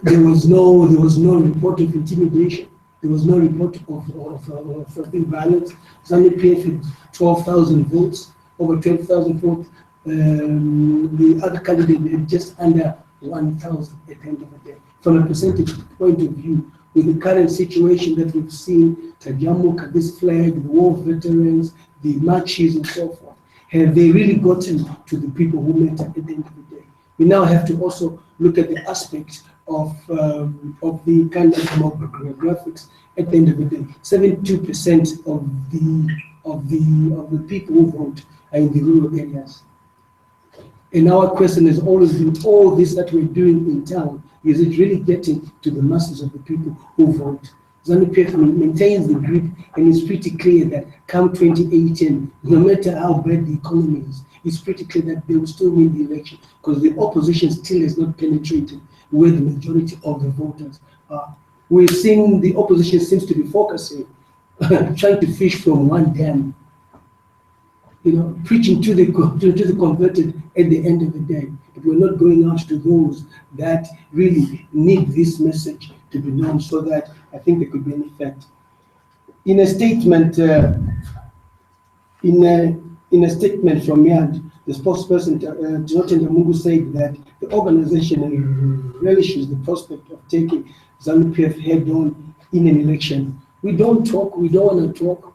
there was no report of intimidation. There was no report of violence. ZANU-PF had 12,000 votes, over 12,000 votes. The other candidate had just under 1,000 at the end of the day. From a percentage point of view, with the current situation that we've seen, Tajamuka, this flag, the war veterans, the marches and so forth, have they really gotten to the people who matter at the end of the day? We now have to also look at the aspects of the kind of demographics at the end of the day. 72% of the people who vote are in the rural areas. And our question has always been, all this that we're doing in town, is it really getting to the masses of the people who vote? ZANU-PF maintains the grip, and it's pretty clear that come 2018, no matter how bad the economy is, it's pretty clear that they will still win the election, because the opposition still has not penetrated where the majority of the voters are. We're seeing the opposition seems to be focusing, trying to fish from one dam, preaching to the converted at the end of the day. But we're not going out to those that really need this message to be known, so that I think there could be an effect. In a statement, in a statement from YAD, the spokesperson Jonathan Mungu said that the organization relishes the prospect of taking ZANU-PF head-on in an election. We don't talk. We don't want to talk.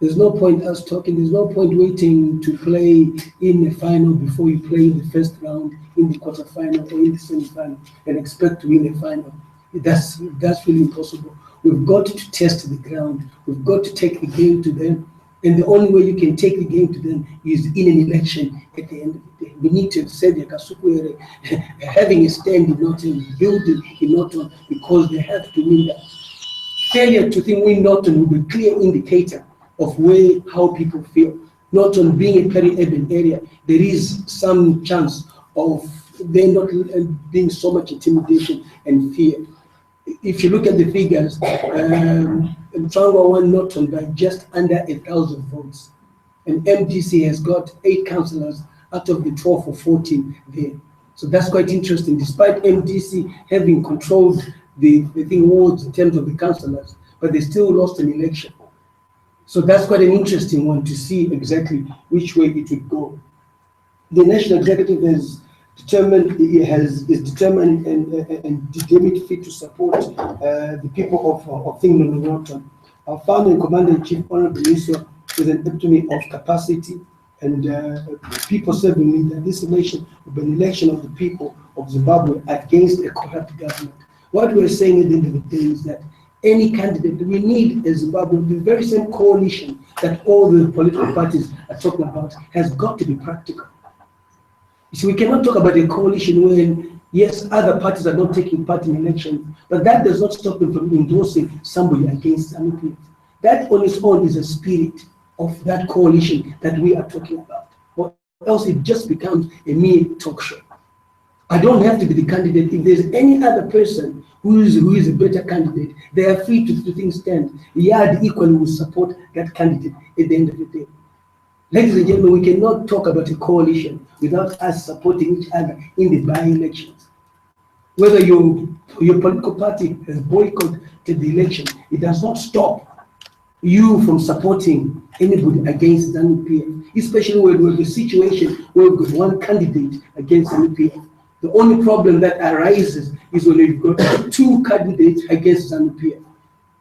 There's no point us talking. There's no point waiting to play in the final before you play in the first round, in the quarterfinal, or in the semi-final, and expect to win the final. That's really impossible. We've got to test the ground. We've got to take the game to them. And the only way you can take the game to them is in an election at the end of the day. We need to say the Kasukwere having a stand in Norton, building in Norton, because they have to win that. Failure to think win Norton will be a clear indicator of how people feel. Norton being a peri-urban area, there is some chance of there not being so much intimidation and fear. If you look at the figures, Mtwangwa won Norton by just under 1,000 votes. And MDC has got 8 councillors out of the 12 or 14 there. So that's quite interesting. Despite MDC having controlled the wards in terms of the councillors, but they still lost an election. So that's quite an interesting one to see exactly which way it would go. The National Executive is determined and determined fit to support the people of Thingnon Norton. Our founder and Commander-in-Chief, Honorable Minister, with an epitome of capacity and people serving leader. This election will be an election of the people of Zimbabwe against a corrupt government. What we're saying at the end of the day is that any candidate we need in Zimbabwe, the very same coalition that all the political parties are talking about, has got to be practical. You see, we cannot talk about a coalition when, yes, other parties are not taking part in elections, but that does not stop them from endorsing somebody against ZANU-PF. That on its own is a spirit of that coalition that we are talking about, or else it just becomes a mere talk show. I don't have to be the candidate. If there's any other person who is a better candidate, they are free to think stand. YAD equally will support that candidate at the end of the day. Ladies and gentlemen, we cannot talk about a coalition without us supporting each other in the by-elections. Whether your political party has boycotted the election, it does not stop you from supporting anybody against ZANU-PF, especially when we're in a situation where we've got one candidate against ZANU-PF. The only problem that arises is when you've got 2 candidates against ZANU-PF.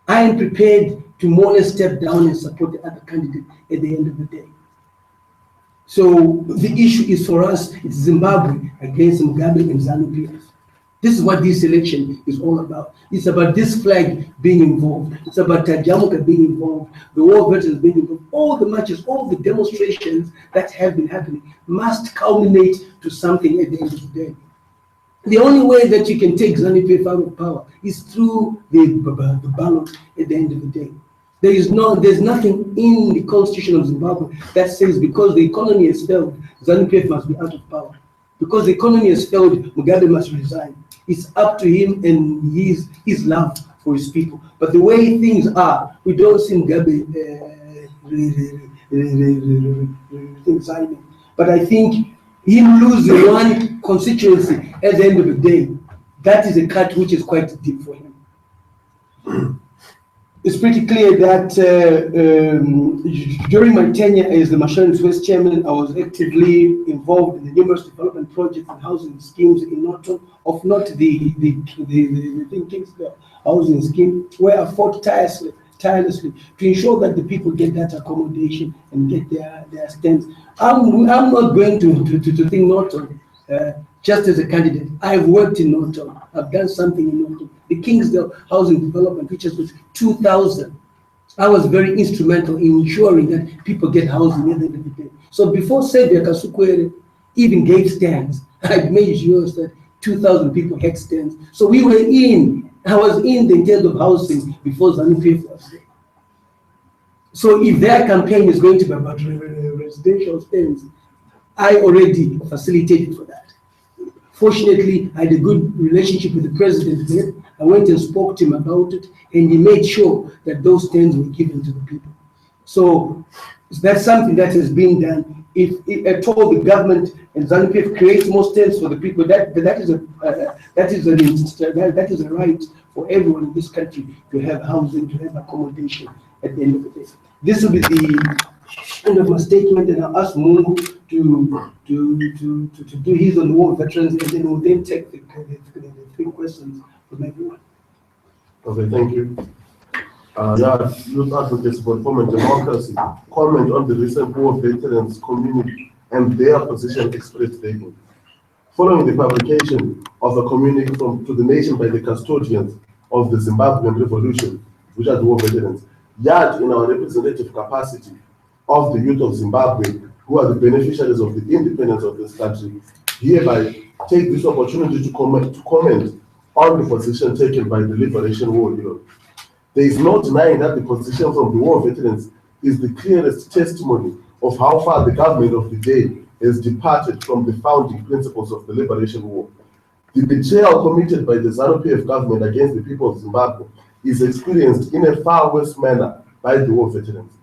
I am prepared to more or less step down and support the other candidate at the end of the day. So the issue is for us, it's Zimbabwe against Mugabe and ZANU-PF. This is what this election is all about. It's about this flag being involved. It's about Tajamuka being involved, the war veterans being involved. All the marches, all the demonstrations that have been happening must culminate to something at the end of the day. The only way that you can take ZANU-PF out of power is through the ballot at the end of the day. There's nothing in the constitution of Zimbabwe that says because the economy has failed, ZANU-PF must be out of power. Because the economy has failed, Mugabe must resign. It's up to him and his love for his people. But the way things are, we don't see Mugabe resigning. But I think him losing one constituency at the end of the day that is a cut which is quite deep for him. It's pretty clear that during my tenure as the Masharans West chairman, I was actively involved in the numerous development projects and housing schemes in Norton, of not the Kingsdale housing scheme, where I fought tirelessly to ensure that the people get that accommodation and get their stands. I'm not going to think Norton just as a candidate. I've worked in Norton. I've done something in Norton. The Kingsdale housing development, which has got 2,000. I was very instrumental in ensuring that people get housing at the end of the day. So before Xavier Kasukwere even gave stands, I made sure that 2,000 people had stands. So I was in the intent of housing before ZANU-PF was there. So if their campaign is going to be about residential stands, I already facilitated for that. Fortunately, I had a good relationship with the president there. I went and spoke to him about it, and he made sure that those stands were given to the people. So that's something that has been done. If at all the government and ZANU-PF creates more stands for the people, that is a right for everyone in this country to have housing, to have accommodation at the end of the day. This will be the end of my statement, and I'll ask Mungu to do his on war veterans, and then we'll then take the 3 questions from everyone. Okay, thank you. Youth advocates for reform and democracy comment on the recent war veterans communique and their position expressed therein. Following the publication of a communique to the nation by the custodians of the Zimbabwean Revolution, which are the war veterans, yet in our representative capacity of the youth of Zimbabwe, who are the beneficiaries of the independence of this country, hereby take this opportunity to comment on the position taken by the Liberation War Hero. There is no denying that the position from the war veterans is the clearest testimony of how far the government of the day has departed from the founding principles of the Liberation War. The betrayal committed by the ZANU-PF government against the people of Zimbabwe is experienced in a far worse manner by the war veterans.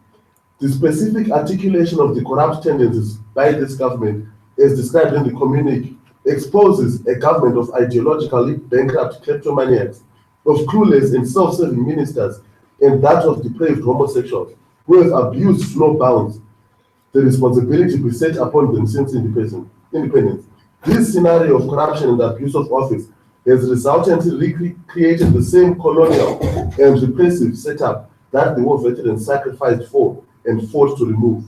The specific articulation of the corrupt tendencies by this government, as described in the communique, exposes a government of ideologically bankrupt kleptomaniacs, of clueless and self-serving ministers, and that of depraved homosexuals who have abused no bounds the responsibility beset upon them since independence. This scenario of corruption and abuse of office has resultantly recreated the same colonial and repressive setup that the war veterans sacrificed for and fought to remove.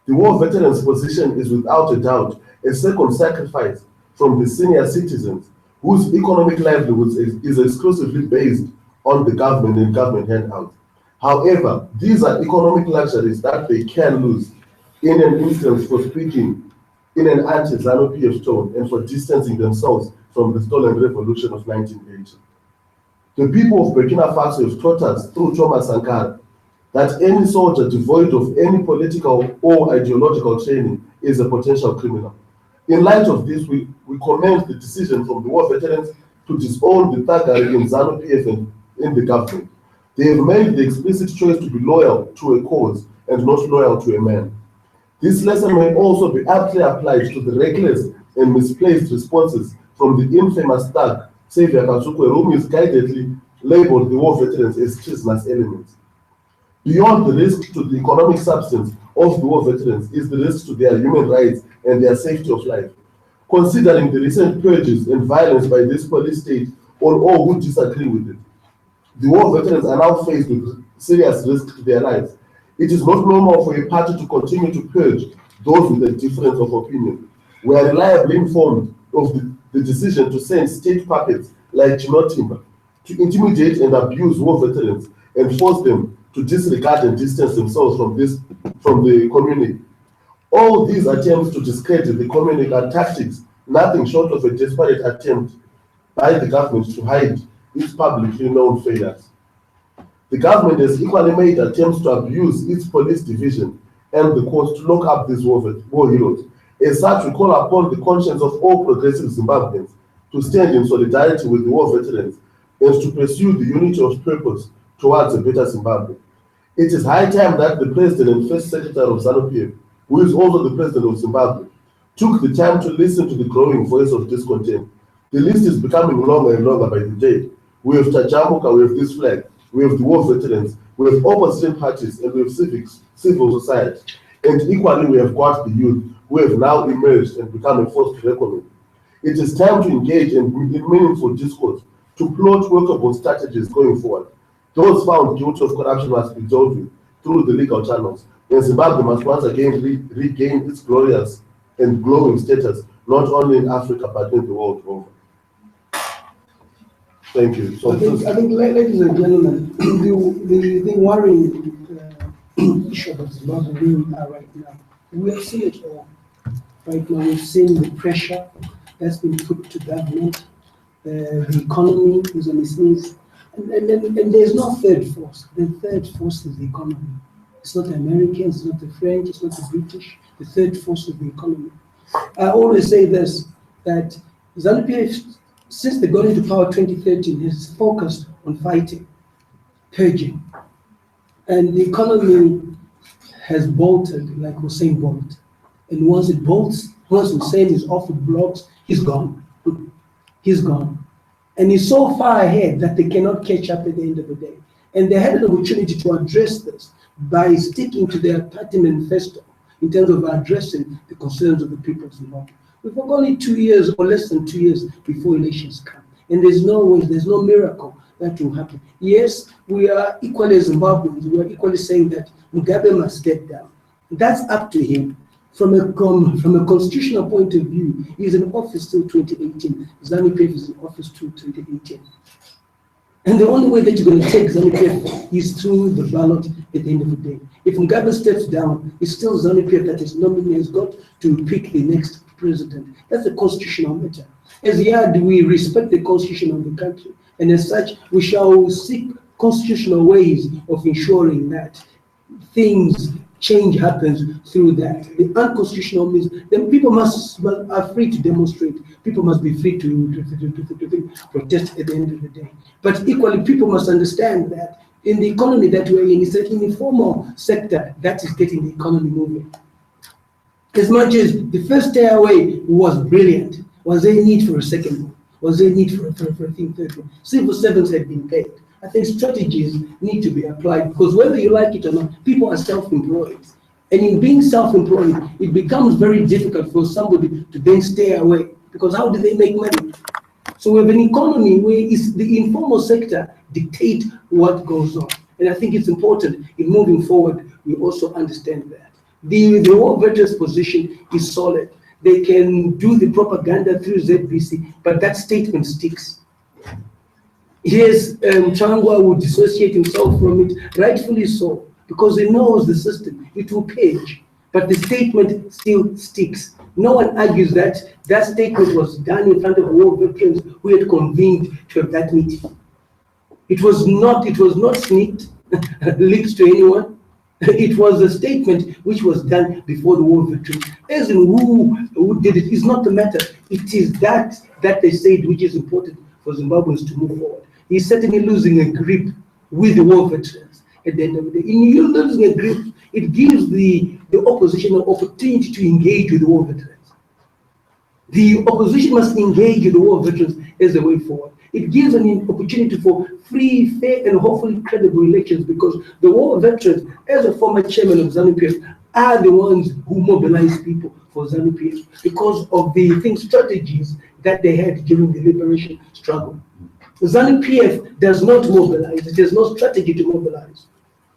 The war veterans' position is without a doubt a second sacrifice from the senior citizens whose economic livelihoods is exclusively based on the government and government handouts. However, these are economic luxuries that they can lose in an instance for speaking in an anti-ZANU-PF tone and for distancing themselves from the stolen revolution of 1980. The people of Burkina Faso have taught us through Thomas Sankara that any soldier devoid of any political or ideological training is a potential criminal. In light of this, we commend the decision from the war veterans to disown the thuggery in ZANU-PF and in the government. They have made the explicit choice to be loyal to a cause and not loyal to a man. This lesson may also be aptly applied to the reckless and misplaced responses from the infamous thug, Xavier Kasukwere, whom is guidedly labeled the war veterans as treasonous elements. Beyond the risk to the economic substance of the war veterans is the risk to their human rights and their safety of life. Considering the recent purges and violence by this police state on all who disagree with it, the war veterans are now faced with serious risk to their lives. It is not normal for a party to continue to purge those with a difference of opinion. We are reliably informed of the decision to send state puppets like Chinotimba to intimidate and abuse war veterans and force them to disregard and distance themselves from the community. All these attempts to discredit the community are tactics, nothing short of a desperate attempt by the government to hide its publicly known failures. The government has equally made attempts to abuse its police division and the courts to lock up these war heroes. As such, we call upon the conscience of all progressive Zimbabweans to stand in solidarity with the war veterans and to pursue the unity of purpose towards a better Zimbabwe. It is high time that the President and First Secretary of ZANU-PF, who is also the President of Zimbabwe, took the time to listen to the growing voice of discontent The list is becoming longer and longer by the day. We have Tajamuka, we have this flag, we have the war veterans, we have opposition parties, and we have civil society. And equally, we have got the youth, who have now emerged and become a force to reckon with. It is time to engage in meaningful discourse, to plot workable strategies going forward. Those found guilty of corruption must be dealt with through the legal channels. And Zimbabwe must once again regain its glorious and glowing status, not only in Africa, but in the world over. Thank you. So I think, ladies and gentlemen, the worrying issue of Zimbabwe we are right now, we have seen it all. Right now, we've seen the pressure that's been put to government. The economy is on its knees. And there's no third force. The third force is the economy. It's not the Americans, it's not the French, it's not the British. The third force is the economy. I always say this, that ZANU-PF, since they got into power 2013, has focused on fighting, purging. And the economy has bolted like Usain Bolt. And once it bolts, once Hussein is off the blocks, he's gone. He's gone. And he's so far ahead that they cannot catch up at the end of the day. And they had an opportunity to address this by sticking to their party manifesto in terms of addressing the concerns of the people of Zimbabwe. We've got only 2 years or less than 2 years before elections come. And there's no way, there's no miracle that will happen. Yes, we are equally Zimbabweans. We are equally saying that Mugabe must step down. That's up to him. From a constitutional point of view, he's in office till 2018. ZANU-PF is in office till 2018. And the only way that you're going to take ZANU-PF is through the ballot at the end of the day. If Mugabe steps down, it's still ZANU-PF that is nominated, has got to pick the next president. That's a constitutional matter. As YAD, we respect the constitution of the country. And as such, we shall seek constitutional ways of ensuring that change happens through that. The unconstitutional means then people are free to demonstrate. People must be free to protest at the end of the day. But equally, people must understand that in the economy that we're in, it's an informal sector that is getting the economy moving. As much as the first tearaway was brilliant, was there a need for a second one? Was there a need for a third one? Civil servants had been paid. I think strategies need to be applied because whether you like it or not, people are self-employed. And in being self-employed, it becomes very difficult for somebody to then stay away because how do they make money? So we have an economy where it's the informal sector dictate what goes on. And I think it's important in moving forward, we also understand that. The war veterans position is solid. They can do the propaganda through ZBC, but that statement sticks. Yes, Changwa would dissociate himself from it, rightfully so, because he knows the system. It will page, but the statement still sticks. No one argues that that statement was done in front of war veterans who had convened to have that meeting. It was not sneaked, leaked to anyone. It was a statement which was done before the war veterans. As in who did it is not the matter. It is that they said which is important for Zimbabweans to move forward. He's certainly losing a grip with the war veterans at the end of the day. In you losing a grip, it gives the opposition an opportunity to engage with the war veterans. The opposition must engage with the war veterans as a way forward. It gives an opportunity for free, fair, and hopefully credible elections because the war veterans, as a former chairman of ZANU-PF, are the ones who mobilize people for ZANU-PF because of the strategies that they had during the liberation struggle. ZANU-PF does not mobilize, it has no strategy to mobilize.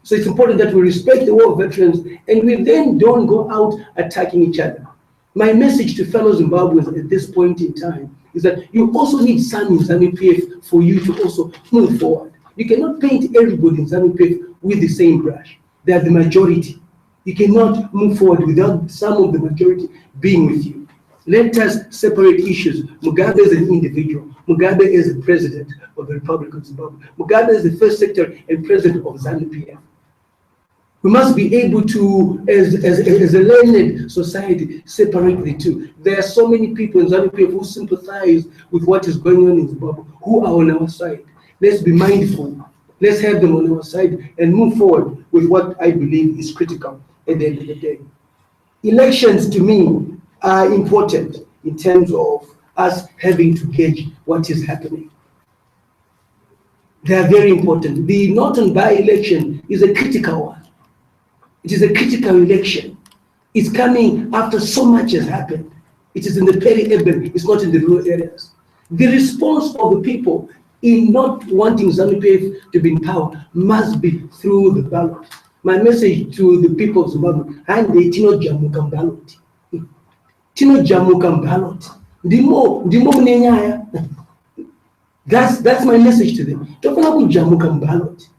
So it's important that we respect the war veterans and we then don't go out attacking each other. My message to fellow Zimbabweans at this point in time is that you also need some in ZANU-PF for you to also move forward. You cannot paint everybody in ZANU-PF with the same brush. They are the majority. You cannot move forward without some of the majority being with you. Let us separate issues. Mugabe is an individual. Mugabe is the president of the Republic of Zimbabwe. Mugabe is the first secretary and president of ZANU-PF. We must be able to, as a learned society, separate the two. There are so many people in ZANU-PF who sympathize with what is going on in Zimbabwe, who are on our side. Let's be mindful. Let's have them on our side and move forward with what I believe is critical at the end of the day. Elections, to me, are important in terms of us having to gauge what is happening. They are very important. The Norton by-election is a critical one. It is a critical election. It's coming after so much has happened. It is in the peri-urban, it's not in the rural areas. The response of the people in not wanting ZANU-PF to be in power must be through the ballot. My message to the people of Zimbabwe, and the Tino Jamuka ballot. Tino Jamuka ballot. That's my message to them. Tofana Jamuka ballot.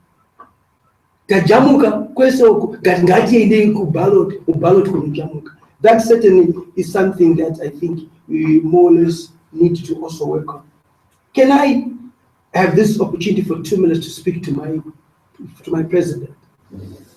Jamuka kweso ngati ide ku ballot ku Jamuka. That certainly is something that I think we more or less need to also work on. Can I have this opportunity for 2 minutes to speak to my president?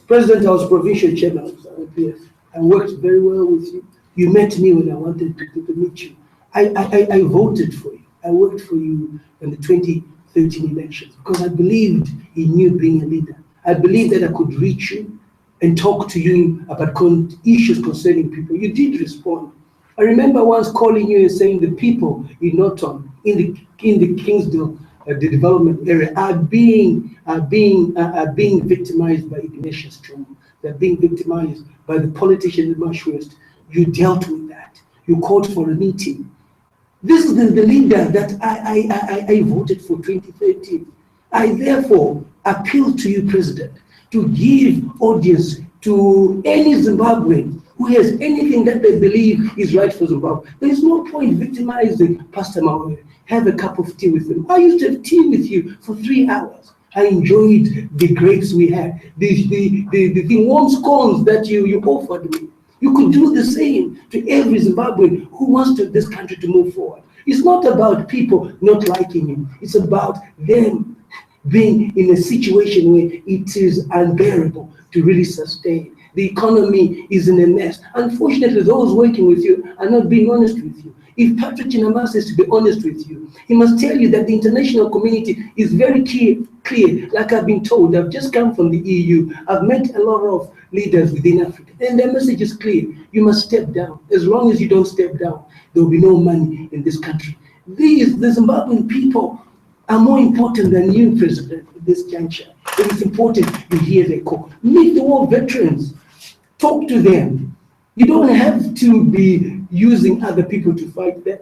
President, I was provincial chairman of ZANU-PF. I worked very well with you. You met me when I wanted to meet you. I voted for you. I worked for you in the 2013 elections because I believed in you being a leader. I believed that I could reach you and talk to you about issues concerning people. You did respond. I remember once calling you and saying the people in Norton, in the Kingsdale, the development area, are being victimized by Ignatius Chombo. They're being victimized by the politicians in Marsh West. You dealt with that. You called for a meeting. This is the leader that I voted for 2013. I therefore appeal to you, President, to give audience to any Zimbabwean who has anything that they believe is right for Zimbabwe. There is no point victimizing Pastor Mawe. Have a cup of tea with him. I used to have tea with you for 3 hours. I enjoyed the grapes we had, the warm scones that you offered me. You could do the same to every Zimbabwean who wants this country to move forward. It's not about people not liking him. It's about them being in a situation where it is unbearable to really sustain. The economy is in a mess. Unfortunately, those working with you are not being honest with you. If Patrick Chinamasa is to be honest with you, he must tell you that the international community is very clear. Like I've been told, I've just come from the EU. I've met a lot of leaders within Africa, and their message is clear. You must step down. As long as you don't step down, there will be no money in this country. The Zimbabwean people are more important than you, President, at this juncture. It is important you hear their call. Meet the war veterans. Talk to them. You don't have to be using other people to fight them.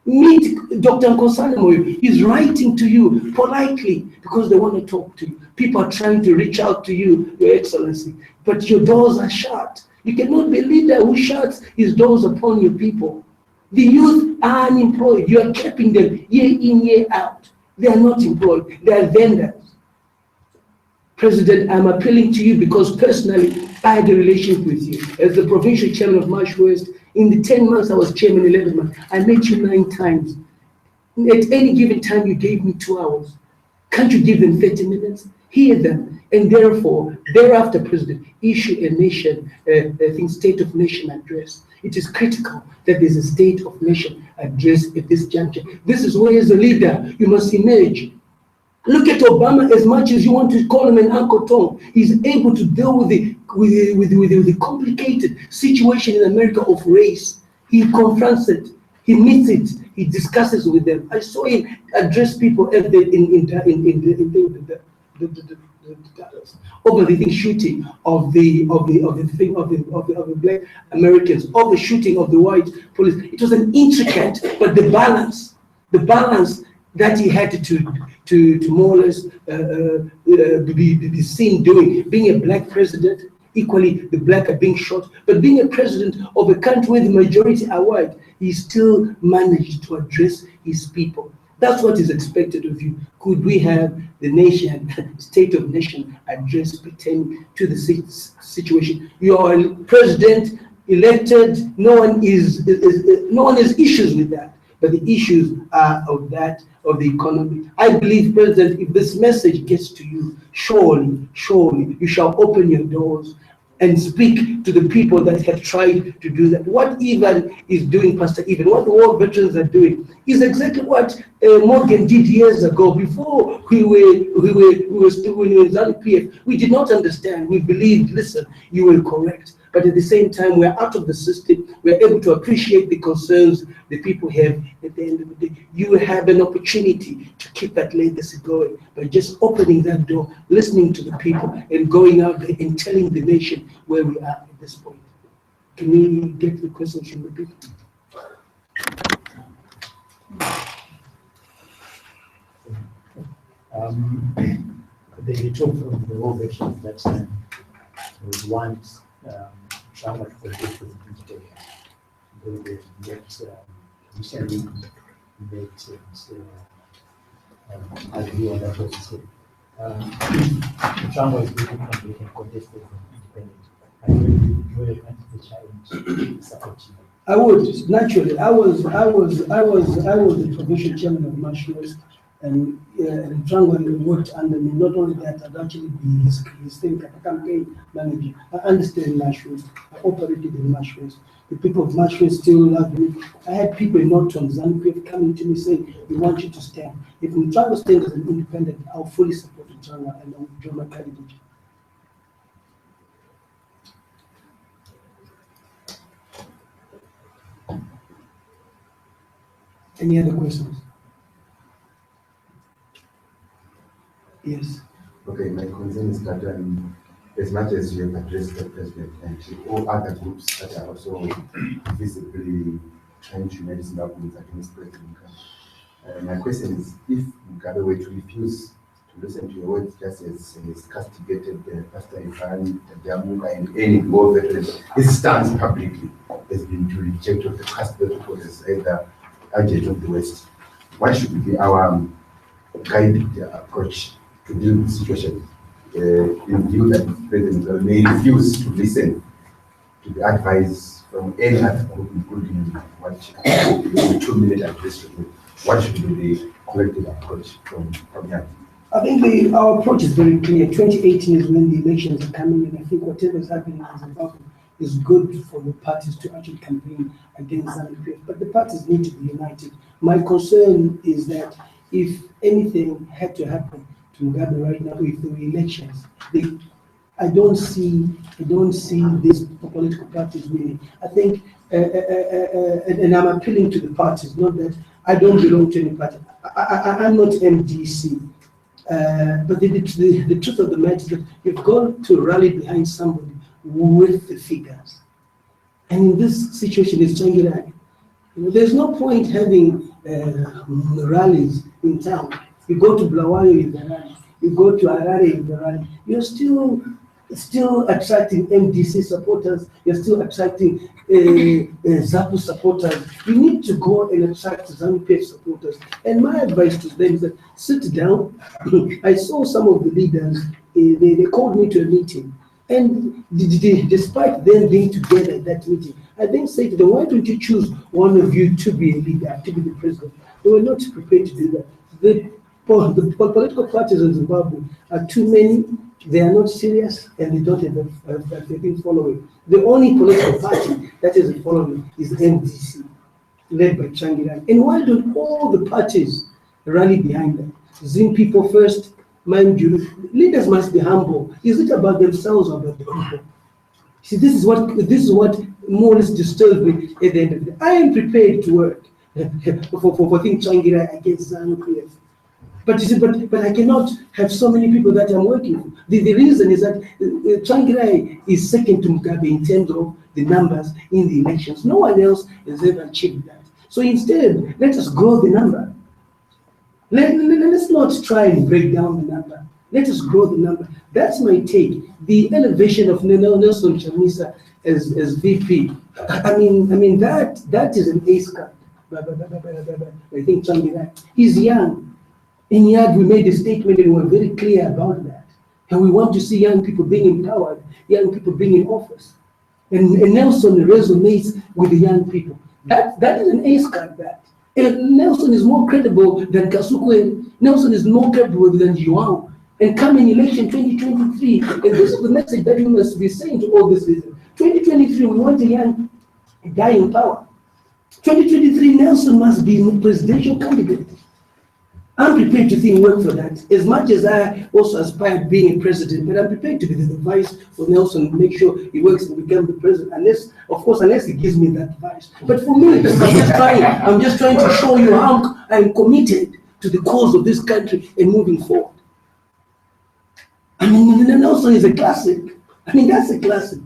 Meet Dr. Nkosana Moyo. He's writing to you politely because they want to talk to you. People are trying to reach out to you, Your Excellency, but your doors are shut. You cannot be a leader who shuts his doors upon your people. The youth are unemployed. You are keeping them year in, year out. They are not employed. They are vendors. President, I'm appealing to you because personally, I had a relationship with you. As the provincial chairman of Marsh West, in the 10 months I was chairman, 11 months, I met you 9 times. At any given time, you gave me 2 hours. Can't you give them 30 minutes? Hear them. And therefore, thereafter, President, issue a state of nation address. It is critical that there's a state of nation address at this juncture. This is where, as a leader, you must emerge. Look at Obama. As much as you want to call him an Uncle Tom, he's able to deal with the complicated situation in America of race. He confronts it, he meets it, he discusses with them. I saw him address people in Dallas over the shooting of the Black Americans, of the shooting of the white police. It was an intricate, but the balance that he had to more or less be seen doing, being a black president. Equally, the black are being shot, but being a president of a country where the majority are white, he still managed to address his people. That's what is expected of you. Could we have the nation, state of nation address pertaining to the situation? You are a president elected. No one has issues with that. But the issues are of the economy. I believe, President, if this message gets to you, surely you shall open your doors and speak to the people that have tried to do that. What Ivan is doing, Pastor Ivan, what the war veterans are doing, is exactly what Morgan did years ago. Before we were still in ZANU-PF, we did not understand. We believed, listen, you will correct. but at the same time, we're out of the system. We're able to appreciate the concerns the people have. At the end of the day, you will have an opportunity to keep that legacy going by just opening that door, listening to the people, and going out there and telling the nation where we are at this point. Can we get the questions from the people? The talk from the war veterans that time was once trauma to protect the digital. They get recently met as we on that also. Trauma is being contested from independent. And you will the challenge support you. I would naturally. I was the provincial chairman of Marshals, and Trangwa worked under me. Not only that, I'd actually be his campaign manager. I understand Marshals. I operated in Marshals. The people of Marshals still love me. I had people in Norton, ZANU-PF coming to me saying, "We want you to stand. If Trangwa stands as an independent, I'll fully support Trangwa and I'll join my candidate." Any other questions? Yes. Okay, my concern is that as much as you have addressed the president and all other groups that are also visibly trying to unite Zimbabweans against President Mugabe, my question is, if Mugabe were to refuse to listen to your words, just as castigated Pastor Ifan, Damuka, and any war veterans, his stance publicly has been to reject of the past protocols as either agent of the West. What should be our guided approach to deal with the situation in view that President Mugabe may refuse to listen to the advice from any other group, including what the 2-minute address to do? What should be the collective approach from here? I think our approach is very clear. 2018 is when the elections are coming, and I think whatever is happening in Zimbabwe is good for the parties to actually campaign against ZANU-PF, but the parties need to be united. My concern is that if anything had to happen to Mugabe right now with the elections, I don't see these political parties winning. I think, and I'm appealing to the parties, not that I don't belong to any party. I'm not MDC. But the truth of the matter is that you've got to rally behind somebody with the figures. And in this situation, it's Tsvangirai. There's no point having rallies in town. You go to Bulawayo in the rally, you go to Harare in the rally, you're still attracting MDC supporters, you're still attracting ZAPU supporters. You need to go and attract ZANU-PF supporters. And my advice to them is that sit down. I saw some of the leaders, they called me to a meeting. And despite them being together at that meeting, I then said to them, why don't you choose one of you to be a leader, to be the president? They were not prepared to do that. The political parties in Zimbabwe are too many, they are not serious, and they don't have a big following. The only political party that is a following is the MDC, led by Tsvangirai. And why don't all the parties rally behind them? Zim people first, mind you, leaders must be humble. Is it about themselves or about the people? See, this is what more or less disturbs me at the end of the day. I am prepared to work for things Tsvangirai against ZANU-PF. But you see, but I cannot have so many people that I'm working for. The reason is that Tsvangirai is second to Mugabe in terms of the numbers in the elections. No one else has ever achieved that. So instead, let us grow the number. Let's not try and break down the number. Let us grow the number. That's my take. The elevation of Nelson Chamisa as VP. I mean that is an ace card. I think Tsvangirai. He's young. In YAD, we made a statement and we were very clear about that. And we want to see young people being empowered, young people being in office. And Nelson resonates with the young people. That is an ace card, that. And Nelson is more credible than Kasukwe. Nelson is more credible than Joao. And coming election 2023, and this is the message that we must be saying to all this reason. 2023, we want a young guy in power. 2023, Nelson must be a presidential candidate. I'm prepared to think work for that. As much as I also aspire being a president, but I'm prepared to be the vice for Nelson, make sure he works and become the president. Unless, of course, unless he gives me that advice. But for me, I'm just trying to show you how I'm committed to the cause of this country and moving forward. I mean, Nelson is a classic. I mean, that's a classic.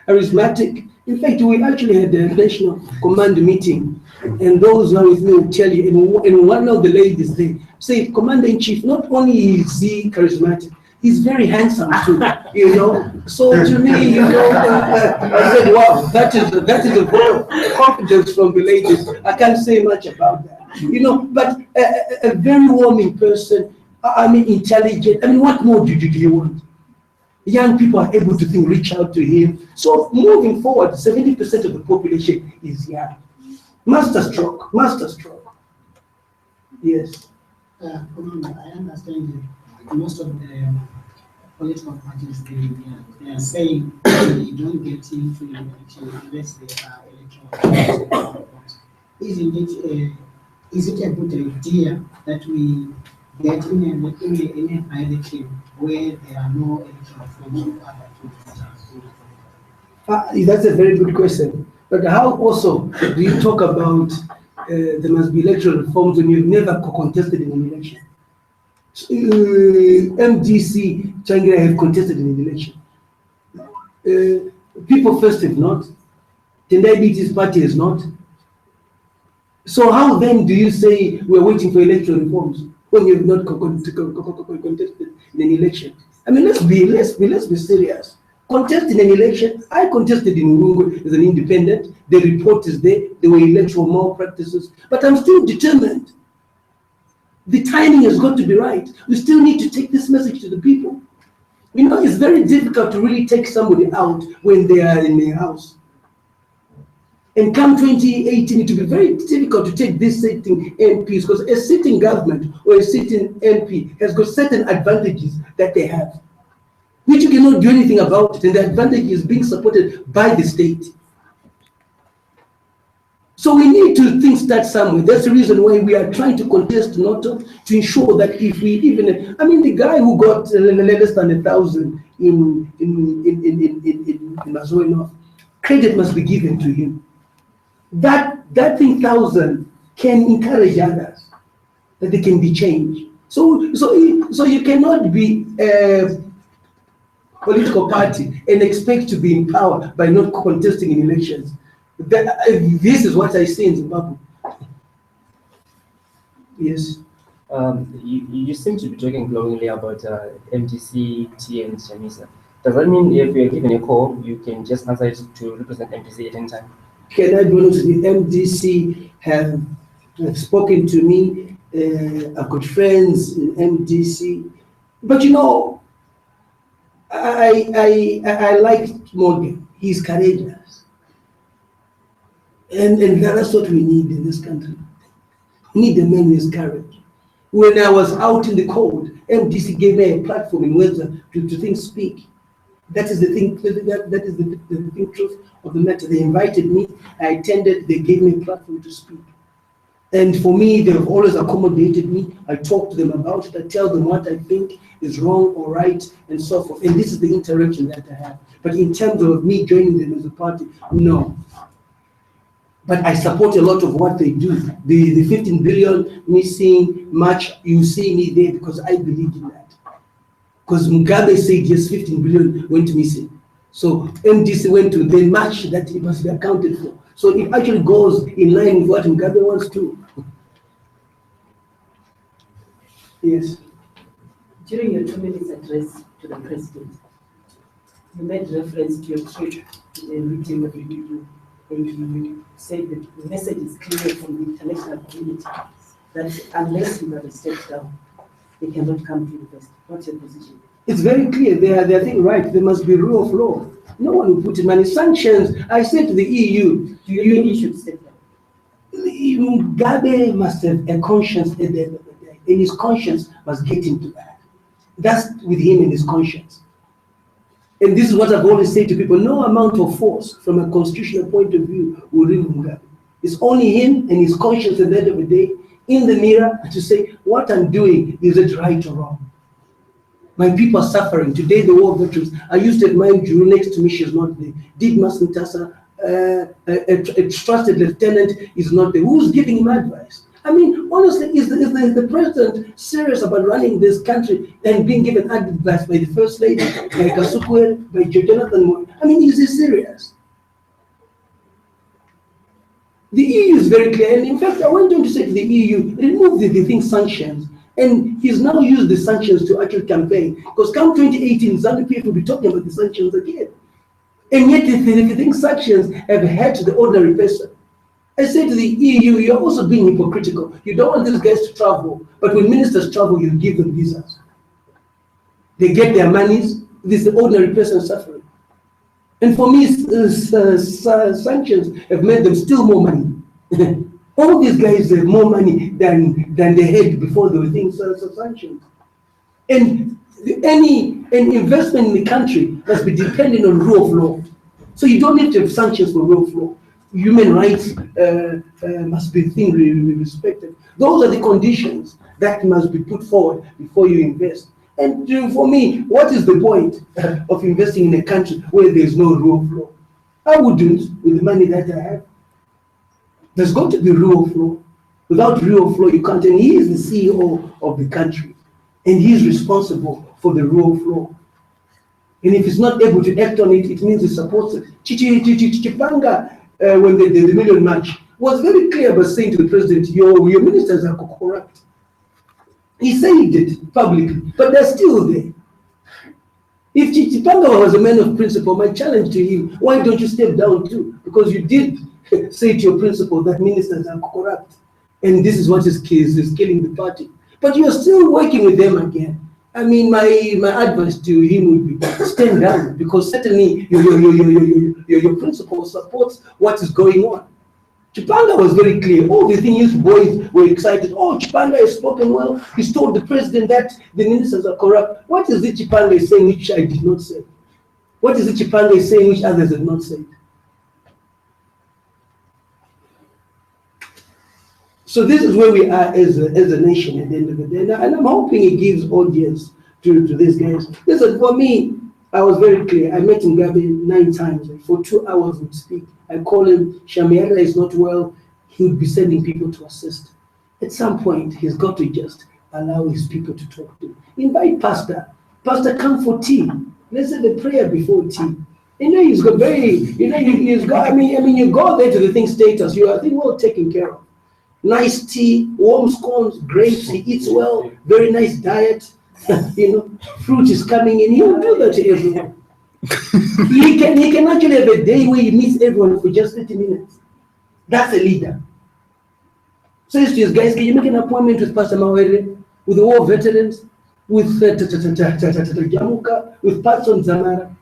Charismatic. In fact, we actually had a national command meeting, and those who are with me will tell you, and one of the ladies there said, Commander-in-Chief, not only is he charismatic, he's very handsome too, you know. So to me, you know, I said, wow, that is a vote of confidence from the ladies. I can't say much about that, you know, but a very warming person, I mean, intelligent. I mean, what more do you want? Young people are able to think, reach out to him. So moving forward, 70% of the population is young. Masterstroke. Yes. Commander, I understand that most of the political parties, they are saying they don't get into the election unless they are electoral. Is it a good idea that we get in a by-election where there are no electoral forms of other? That's a very good question. But how also do you talk about there must be electoral reforms when you've never contested in an election? MDC, Changira have contested in an election. People First have not. The Diabetes Party has not. So how then do you say we're waiting for electoral reforms when you've not contested in an election? I mean, let's be serious. Contest in an election. I contested in Urungu as an independent. The report is there. There were electoral malpractices, but I'm still determined. The timing has got to be right. We still need to take this message to the people. You know, it's very difficult to really take somebody out when they are in their house. And come 2018, it will be very difficult to take these sitting MPs, because a sitting government or a sitting MP has got certain advantages that they have, which you cannot do anything about it, and the advantage is being supported by the state. So we need to start somewhere. That's the reason why we are trying to contest NATO, to ensure that if we even, I mean, the guy who got less than 1,000 in Mazoe North, credit must be given to him. That thing 1,000 can encourage others, that they can be changed. So you cannot be a political party and expect to be in power by not contesting in elections. This is what I see in Zimbabwe. Yes. You seem to be talking glowingly about MDC, T, and Chamisa. Does that mean if you are given a call, you can just answer it to represent MDC at any time? Can I be honest with you? MDC have spoken to me. I've got friends in MDC, but you know, I like Morgan. He's courageous, and that's what we need in this country. We need a man with courage. When I was out in the cold, MDC gave me a platform in Webster to think, speak. That is the thing. That is the truth of the matter. They invited me. I attended. They gave me a platform to speak. And for me, they've always accommodated me. I talk to them about it. I tell them what I think is wrong or right, and so forth. And this is the interaction that I have. But in terms of me joining them as a party, no. But I support a lot of what they do. The 15 billion missing match, you see me there because I believe in that. Because Mugabe said yes, 15 billion went missing. So MDC went to the match that it must be accounted for. So it actually goes in line with what Mugabe wants to. Yes. During your 2 minutes address to the president, you made reference to your trip to the meeting of the EU, and you said that the message is clear from the international community that unless you have a step down, they cannot come to invest. What's your position? It's very clear. They are thing right. There must be rule of law. No one will put in money. Sanctions. I said to the EU, Do you think you should step down? Mugabe must have a conscience at the end of the day, and his conscience must get into that. That's with him and his conscience. And this is what I've always said to people: no amount of force, from a constitutional point of view, will remove Mugabe. It's only him and his conscience at the end of the day in the mirror and to say, what I'm doing, is it right or wrong? My people are suffering. Today, the war veterans, I used to admire Juru next to me, she's not there. Didmas Ntasa, a trusted lieutenant is not there. Who's giving him advice? I mean, honestly, is the president serious about running this country and being given advice by the first lady, by Kasukwe, by Jonathan Moore? I mean, is he serious? The EU is very clear, and in fact, I went on to say to the EU, remove the thing sanctions, and he's now used the sanctions to actually campaign, because come 2018, ZANU-PF will be talking about the sanctions again. And yet, the thing sanctions have hurt the ordinary person. I say to the EU, you're also being hypocritical. You don't want these guys to travel, but when ministers travel, you give them visas. They get their monies, this is the ordinary person suffering. And for me, sanctions have made them still more money. All these guys have more money than they had before they were things sanctions. And any investment in the country must be dependent on rule of law. So you don't need to have sanctions for rule of law. Human rights must be respected. Those are the conditions that must be put forward before you invest. And for me, what is the point of investing in a country where there's no rule of law? I wouldn't with the money that I have. There's got to be rule of law. Without rule of law, you can't. And he is the CEO of the country, and he is responsible for the rule of law. And if he's not able to act on it, it means he supports it. Chipanga, when they did the Million March, was very clear about saying to the president, your ministers are corrupt. He said it publicly, but they're still there. If Chipanga was a man of principle, my challenge to him, why don't you step down too? Because you did say to your principal that ministers are corrupt, and this is what is killing the party. But you are still working with them again. I mean, my advice to him would be stand down, because certainly your principal supports what is going on. Chipanga was very clear. All the things boys were excited. Oh, Chipanga has spoken well. He's told the president that the ministers are corrupt. What is it Chipanga is saying which I did not say? What is it Chipanga is saying which others have not said? So this is where we are as a nation at the end of the day. And I'm hoping it gives audience to these guys. Listen, for me, I was very clear. I met Mugabe 9 times. For 2 hours we'd speak. I call him, Shamiara is not well. He would be sending people to assist. At some point, he's got to just allow his people to talk to him. Invite Pastor. Pastor, come for tea. Let's have a prayer before tea. He's got very, he's got, I mean, you go there to the thing status, you are, I think, well taken care of. Nice tea, warm scones, grapes, he eats well, very nice diet, fruit is coming in, he'll do that to everyone. he can actually have a day where he meets everyone for just 30 minutes. That's a leader. Says to his guys, can you make an appointment with Pastor Mawere, with the war veterans, with Jamuka, with Patson Zamara,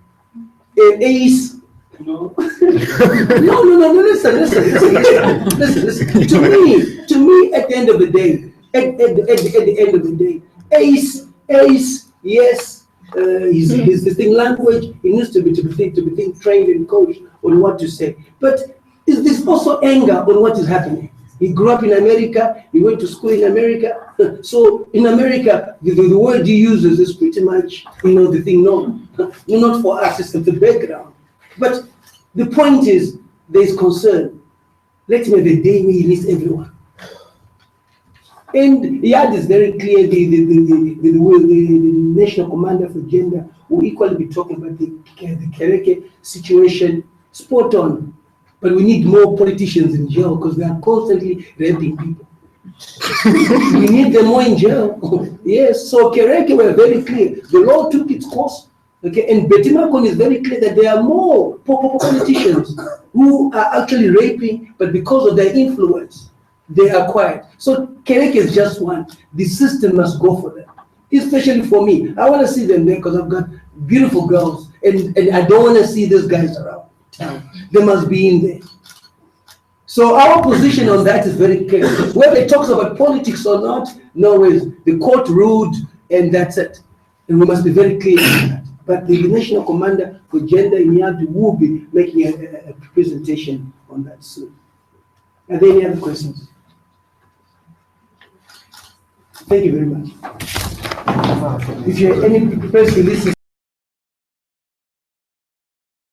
Ace? No. no, listen. To me, at the end of the day, at the end of the day, Ace, yes, his thing language, he needs to be trained and coached on what to say. But is this also anger on what is happening? He grew up in America, he went to school in America. So in America, the word he uses is pretty much, the thing known. Not for us, it's the background. But the point is, there is concern. Let him have a day where he meets everyone. And Yad is very clear, the national commander for gender will equally be talking about the Kereke situation, spot on. But we need more politicians in jail because they are constantly raping people. We need them more in jail. Yes, so Kereke were very clear. The law took its course. Okay, and Betimakon is very clear that there are more politicians who are actually raping, but because of their influence, they are quiet. So Kereke is just one. The system must go for them, especially for me. I want to see them there because I've got beautiful girls, and I don't want to see these guys around town. They must be in there. So our position on that is very clear. Whether it talks about politics or not, no ways. The court ruled, and that's it. And we must be very clear on that. But the national commander for gender in Yadu will be making a presentation on that soon. Are there any other questions? Thank you very much. If you have any press releases